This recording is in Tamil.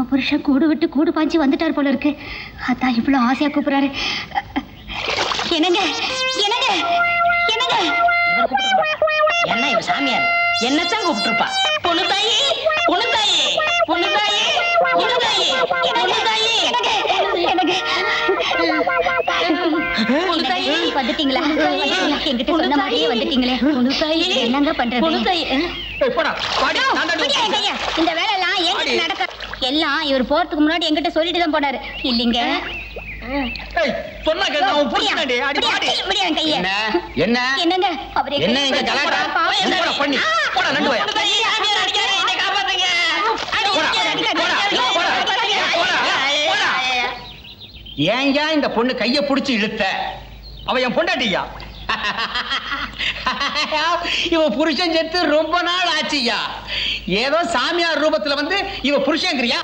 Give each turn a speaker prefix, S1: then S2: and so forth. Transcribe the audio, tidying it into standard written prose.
S1: நம்ம புருஷன் கூடு விட்டு கூடு பாய்ச்சி வந்துட்டார் போல இருக்கு. அதான் இவ்வளவு ஆசையா கூப்பிடுறாரு. என்னங்க என்னங்க என்னங்க
S2: என்ன இவ சாமியார் என்னத்தான் கூப்பிட்டுருப்பா? பொண்ணு தாயி பொண்ணு தாயி பொண்ணு தாயி பொண்ணு தாயி பொண்ணு தாயி
S1: வந்துட்டீங்களா? என்கிட்ட சொன்ன மாதிரியே வந்துட்டீங்களே. என்னங்க பண்றது? இந்த வேலை எல்லாம் என்கிட்ட நடக்க எல்லாம் இவர் போறதுக்கு முன்னாடி என்கிட்ட சொல்லிட்டு தான் போனாரு. இல்லீங்க என்னங்க அவரு
S3: ஏங்க இந்த பொண்ணு கைய புடிச்சு இழுத்த? அவ என் பொண்டாட்டியா? இவ புருஷன் செத்து ரொம்ப நாள் ஆச்சுயா. ஏதோ சாமியார் ரூபத்துல வந்து இவ புருஷங்கிறியா?